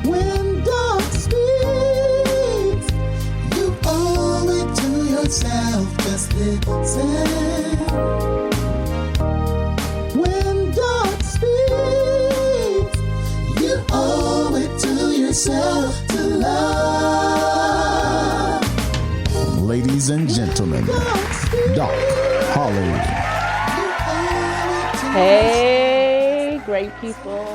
When God speaks, you owe it to yourself. Just listen. When God speaks, you owe it to yourself to love. Ladies and gentlemen, Doc Holly. Hey, great people.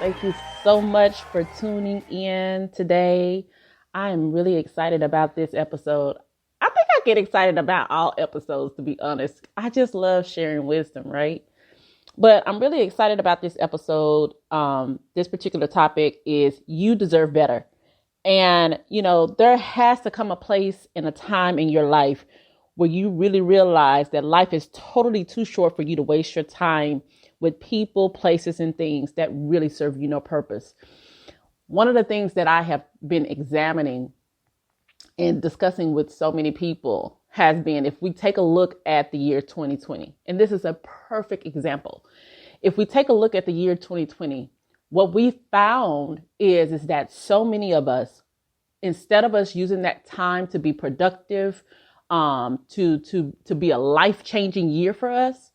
Thank you so much for tuning in today. I am really excited about this episode. I think I get excited about all episodes, to be honest. I just love sharing wisdom, right? But I'm really excited about this episode. This particular topic is You Deserve Better. And, you know, there has to come a place and a time in your life where you really realize that life is totally too short for you to waste your time with people, places, and things that really serve you no purpose. One of the things that I have been examining and discussing with so many people has been, if we take a look at the year 2020, and this is a perfect example. If we take a look at the year 2020, what we found is that so many of us, instead of us using that time to be productive, to be a life-changing year for us,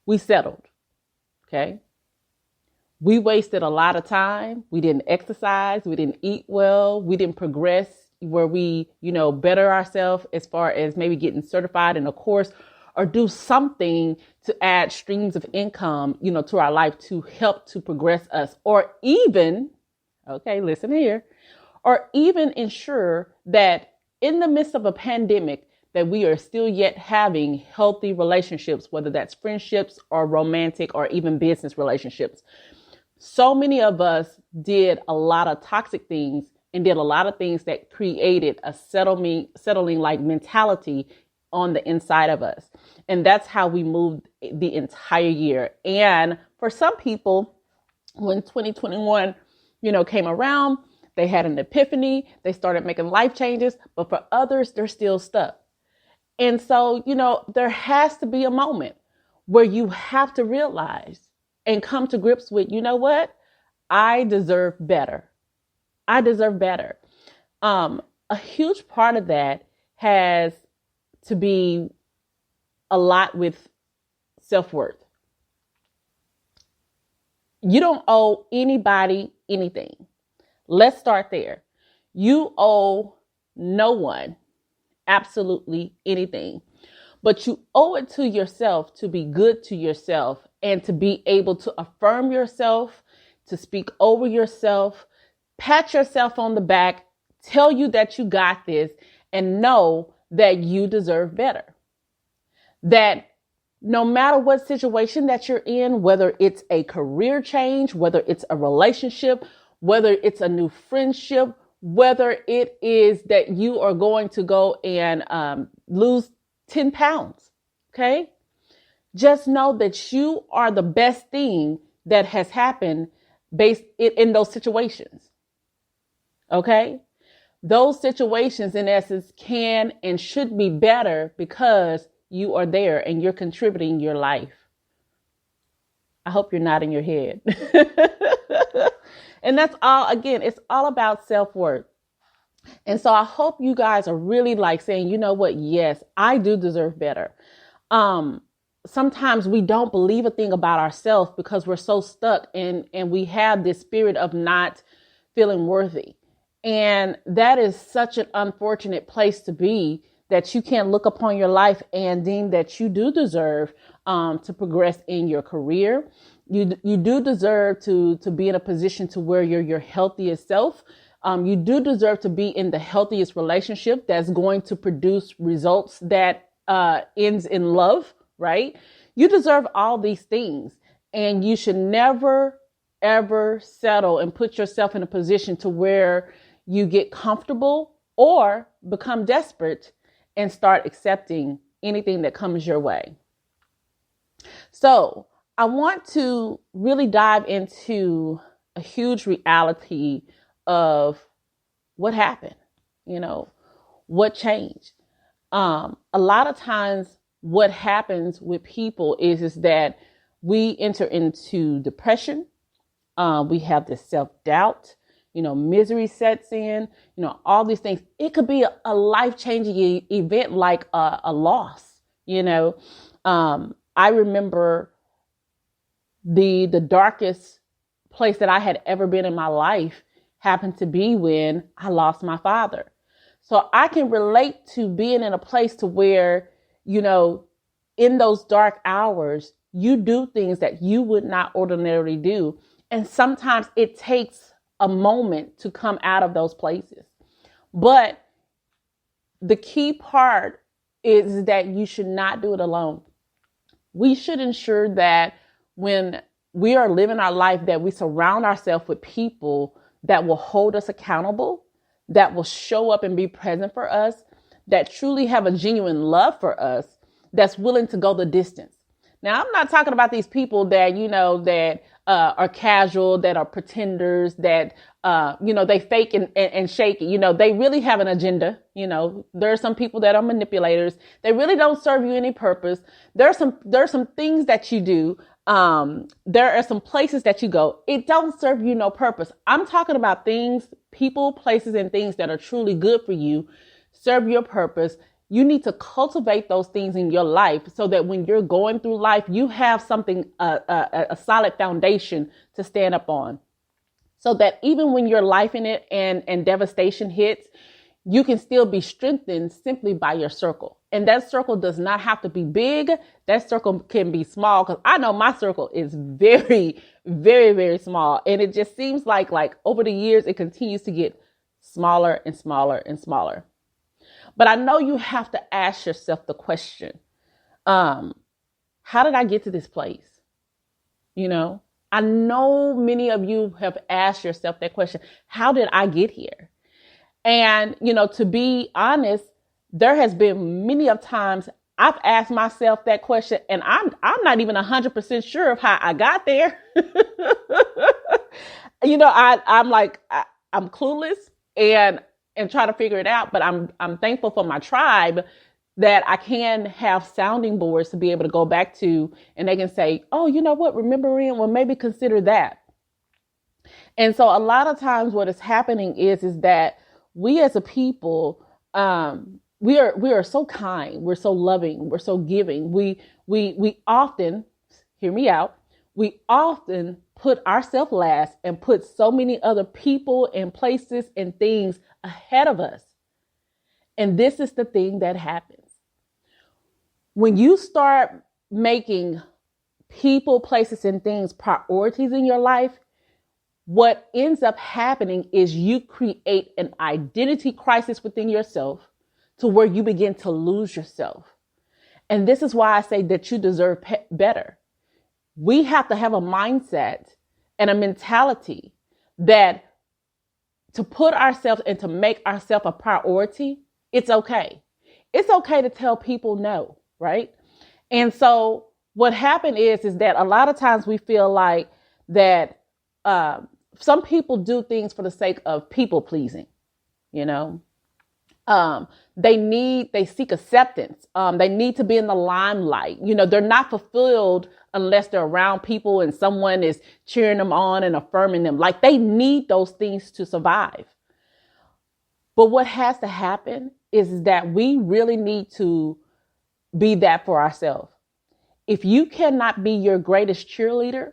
we settled. Okay. We wasted a lot of time. We didn't exercise. We didn't eat well. We didn't progress where we, better ourselves as far as maybe getting certified in a course or do something to add streams of income, to our life to help to progress us, or even, okay, listen here, or even ensure that in the midst of a pandemic that we are still yet having healthy relationships, whether that's friendships or romantic or even business relationships. So many of us did a lot of toxic things and did a lot of things that created a settling like mentality on the inside of us. And that's how we moved the entire year. And for some people, when 2021, came around, they had an epiphany, they started making life changes, but for others, they're still stuck. And so, there has to be a moment where you have to realize and come to grips with, you know what? I deserve better. I deserve better. A huge part of that has to be a lot with self-worth. You don't owe anybody anything. Let's start there. You owe no one absolutely anything, but you owe it to yourself to be good to yourself and to be able to affirm yourself, to speak over yourself, pat yourself on the back, tell you that you got this, and know that you deserve better. That no matter what situation that you're in, whether it's a career change, whether it's a relationship, whether it's a new friendship, whether it is that you are going to go and lose 10 pounds, okay? Just know that you are the best thing that has happened based in those situations, okay? Those situations, in essence, can and should be better because you are there and you're contributing your life. I hope you're nodding your head. And that's all, again, it's all about self-worth. And so I hope you guys are really like saying, you know what? Yes, I do deserve better. Sometimes we don't believe a thing about ourselves because we're so stuck and we have this spirit of not feeling worthy. And that is such an unfortunate place to be, that you can't look upon your life and deem that you do deserve to progress in your career. You do deserve to be in a position to where you're your healthiest self. You do deserve to be in the healthiest relationship that's going to produce results that ends in love, right? You deserve all these things, and you should never, ever settle and put yourself in a position to where you get comfortable or become desperate and start accepting anything that comes your way. So I want to really dive into a huge reality of what happened, what changed. A lot of times what happens with people is that we enter into depression. We have this self-doubt, misery sets in, all these things. It could be a life-changing event like a loss, I remember the darkest place that I had ever been in my life happened to be when I lost my father. So I can relate to being in a place to where, in those dark hours, you do things that you would not ordinarily do. And sometimes it takes a moment to come out of those places. But the key part is that you should not do it alone. We should ensure that when we are living our life, that we surround ourselves with people that will hold us accountable, that will show up and be present for us, that truly have a genuine love for us, that's willing to go the distance. Now, I'm not talking about these people that, that are casual, that are pretenders, that, they fake and shake it. They really have an agenda. There are some people that are manipulators. They really don't serve you any purpose. There are some things that you do. There are some places that you go. It don't serve you no purpose. I'm talking about things, people, places, and things that are truly good for you, serve your purpose. You need to cultivate those things in your life so that when you're going through life, you have something, a solid foundation to stand up on. So that even when you're life in it and devastation hits, you can still be strengthened simply by your circle. And that circle does not have to be big. That circle can be small, because I know my circle is very, very, very small. And it just seems like over the years, it continues to get smaller and smaller and smaller. But I know you have to ask yourself the question, how did I get to this place? I know many of you have asked yourself that question. How did I get here? And, to be honest, there has been many of times I've asked myself that question, and I'm not even 100% sure of how I got there. I'm clueless and try to figure it out. But I'm thankful for my tribe that I can have sounding boards to be able to go back to, and they can say, oh, you know what, remembering, well, maybe consider that. And so a lot of times what is happening is that we as a people, we are so kind, we're so loving, we're so giving. We often, hear me out, we often put ourselves last and put so many other people and places and things ahead of us. And this is the thing that happens. When you start making people, places, and things priorities in your life, what ends up happening is you create an identity crisis within yourself to where you begin to lose yourself. And this is why I say that you deserve better. We have to have a mindset and a mentality that to put ourselves and to make ourselves a priority, it's okay. It's okay to tell people no, right? And so what happened is that a lot of times we feel like that some people do things for the sake of people pleasing, they seek acceptance. They need to be in the limelight. They're not fulfilled unless they're around people and someone is cheering them on and affirming them. Like, they need those things to survive. But what has to happen is that we really need to be that for ourselves. If you cannot be your greatest cheerleader,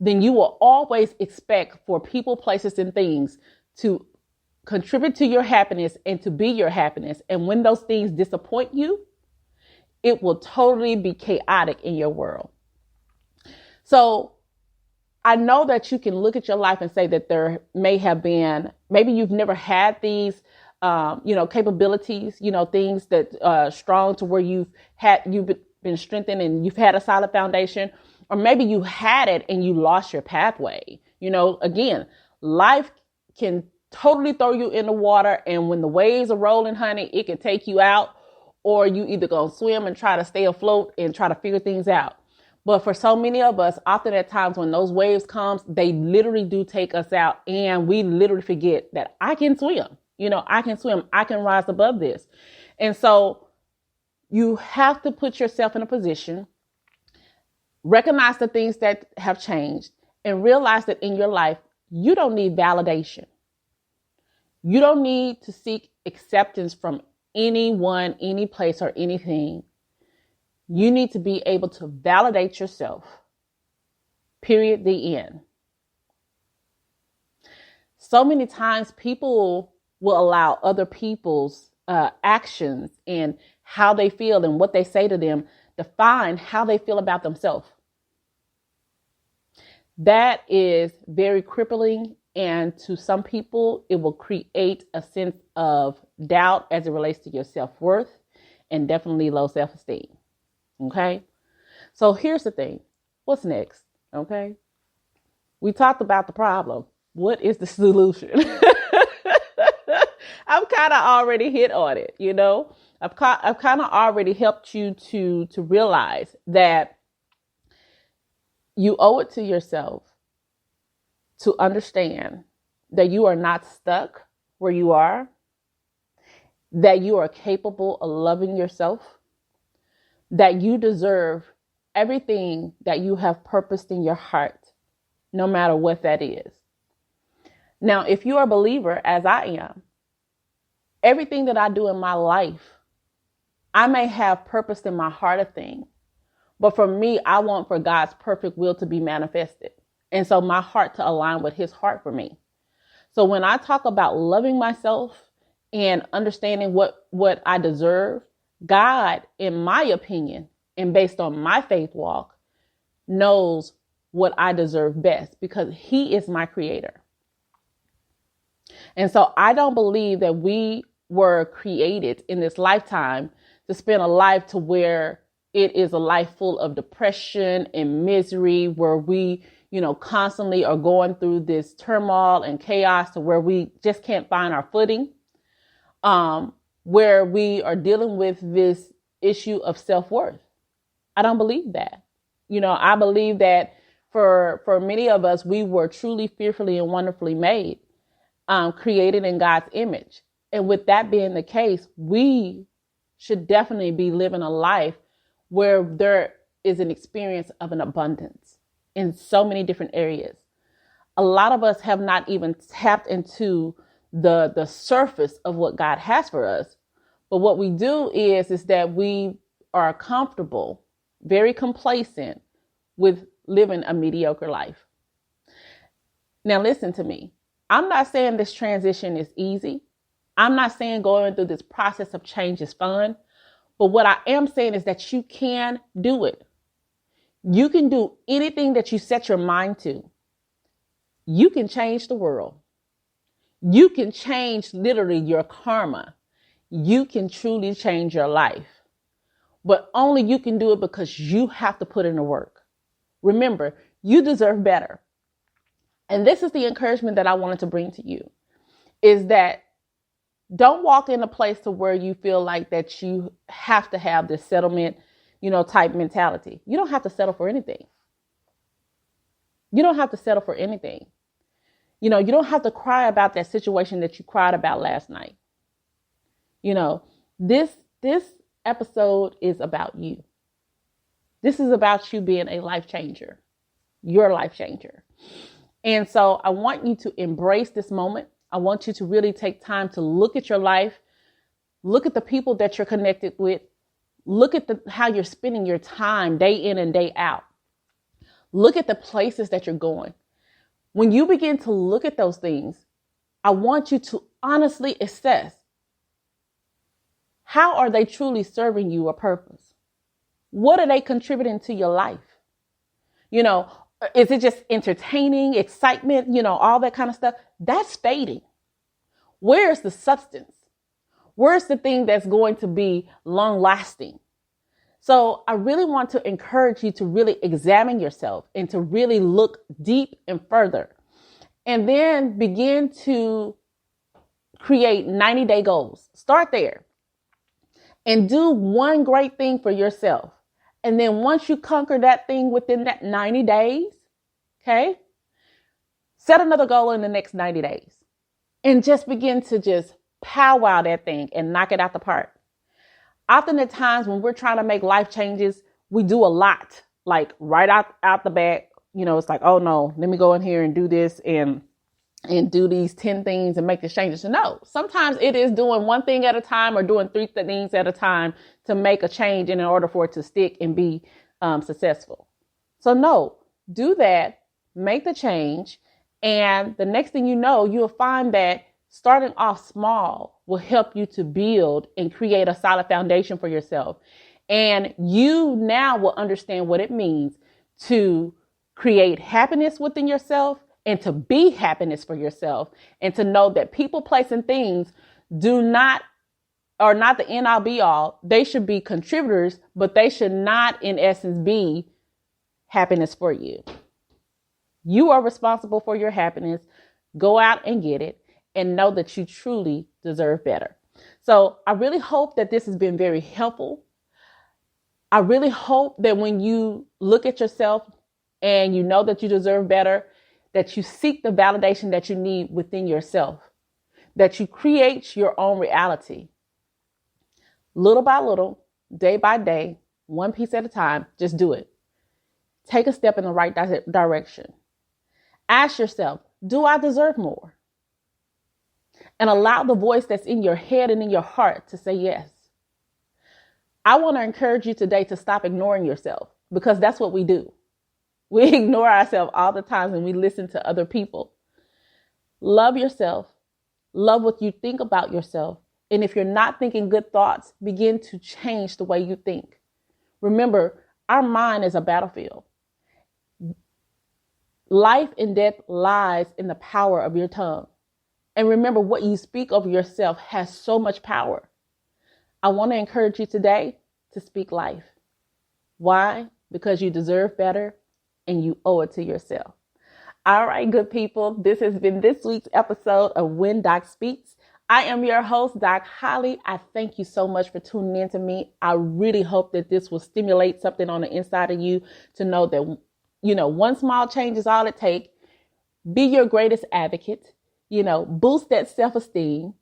then you will always expect for people, places, and things to contribute to your happiness and to be your happiness. And when those things disappoint you, it will totally be chaotic in your world. So I know that you can look at your life and say that there may have been, maybe you've never had these, capabilities, things that strong to where you've been strengthened and you've had a solid foundation, or maybe you had it and you lost your pathway. Again, life can totally throw you in the water. And when the waves are rolling, honey, it can take you out, or you either go swim and try to stay afloat and try to figure things out. But for so many of us, often at times when those waves comes, they literally do take us out, and we literally forget that I can swim. I can swim. I can rise above this. And so You have to put yourself in a position, recognize the things that have changed, and realize that in your life, you don't need validation. You don't need to seek acceptance from anyone, any place, or anything. You need to be able to validate yourself. Period. The end. So many times people will allow other people's actions and how they feel and what they say to them define how they feel about themselves. That is very crippling. And to some people, it will create a sense of doubt as it relates to your self-worth and definitely low self-esteem. Okay. So here's the thing. What's next? Okay. We talked about the problem. What is the solution? I've kind of already hit on it. I've kind of already helped you to realize that you owe it to yourself to understand that you are not stuck where you are, that you are capable of loving yourself, that you deserve everything that you have purposed in your heart, no matter what that is. Now, if you are a believer, as I am, everything that I do in my life, I may have purposed in my heart a thing, but for me, I want for God's perfect will to be manifested. And so my heart to align with his heart for me. So when I talk about loving myself and understanding what I deserve, God, in my opinion, and based on my faith walk, knows what I deserve best because he is my creator. And so I don't believe that we were created in this lifetime to spend a life to where it is a life full of depression and misery, where we constantly are going through this turmoil and chaos to where we just can't find our footing, where we are dealing with this issue of self-worth. I don't believe that. I believe that for many of us, we were truly fearfully and wonderfully made, created in God's image. And with that being the case, we should definitely be living a life where there is an experience of an abundance in so many different areas. A lot of us have not even tapped into the surface of what God has for us. But what we do is that we are comfortable, very complacent with living a mediocre life. Now, listen to me. I'm not saying this transition is easy. I'm not saying going through this process of change is fun. But what I am saying is that you can do it. You can do anything that you set your mind to. You can change the world. You can change literally your karma. You can truly change your life. But only you can do it because you have to put in the work. Remember, you deserve better. And this is the encouragement that I wanted to bring to you, is that don't walk in a place to where you feel like that you have to have this settlement, type mentality. You don't have to settle for anything. You don't have to settle for anything. You don't have to cry about that situation that you cried about last night. This episode is about you. This is about you being a life changer, your life changer. And so I want you to embrace this moment. I want you to really take time to look at your life, look at the people that you're connected with, look at how you're spending your time day in and day out. Look at the places that you're going. When you begin to look at those things, I want you to honestly assess, how are they truly serving you a purpose? What are they contributing to your life? Is it just entertaining, excitement, all that kind of stuff? That's fading. Where's the substance? Where's the thing that's going to be long lasting? So I really want to encourage you to really examine yourself and to really look deep and further, and then begin to create 90-day goals. Start there and do one great thing for yourself. And then once you conquer that thing within that 90 days, okay, set another goal in the next 90 days and just begin to just powwow that thing and knock it out the park. Often at times when we're trying to make life changes, we do a lot, like right out the back. It's like, oh no, let me go in here and do this and do these 10 things and make the changes. So no, sometimes it is doing one thing at a time or doing 3 things at a time to make a change in order for it to stick and be successful. So no, do that, make the change. And the next thing you know, you'll find that starting off small will help you to build and create a solid foundation for yourself. And you now will understand what it means to create happiness within yourself and to be happiness for yourself, and to know that people, place, and things are not the end all be all. They should be contributors, but they should not in essence be happiness for you. You are responsible for your happiness. Go out and get it and know that you truly deserve better. So I really hope that this has been very helpful. I really hope that when you look at yourself and you know that you deserve better, that you seek the validation that you need within yourself, that you create your own reality. Little by little, day by day, one piece at a time, just do it. Take a step in the right direction. Ask yourself, do I deserve more? And allow the voice that's in your head and in your heart to say yes. I want to encourage you today to stop ignoring yourself, because that's what we do. We ignore ourselves all the time when we listen to other people. Love yourself. Love what you think about yourself. And if you're not thinking good thoughts, begin to change the way you think. Remember, our mind is a battlefield. Life and death lies in the power of your tongue. And remember, what you speak of yourself has so much power. I want to encourage you today to speak life. Why? Because you deserve better and you owe it to yourself. All right, good people. This has been this week's episode of When Doc Speaks. I am your host, Doc Holly. I thank you so much for tuning in to me. I really hope that this will stimulate something on the inside of you to know that, one small change is all it takes. Be your greatest advocate, boost that self-esteem.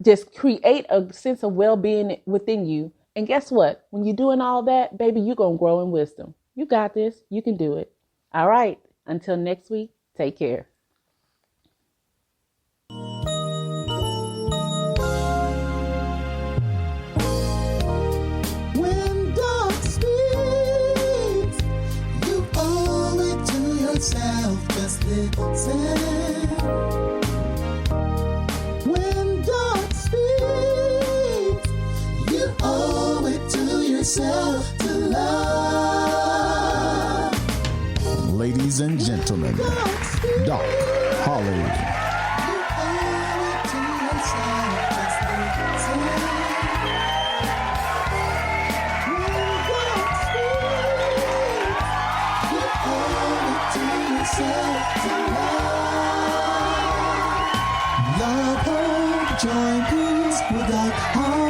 Just create a sense of well-being within you. And guess what? When you're doing all that, baby, you're going to grow in wisdom. You got this. You can do it. All right. Until next week, take care. When God speaks, you owe it to yourself. Just listen. When God speaks, you owe it to yourself to love. Ladies and gentlemen, Doc Holly. Love, hope, joy, peace without harm.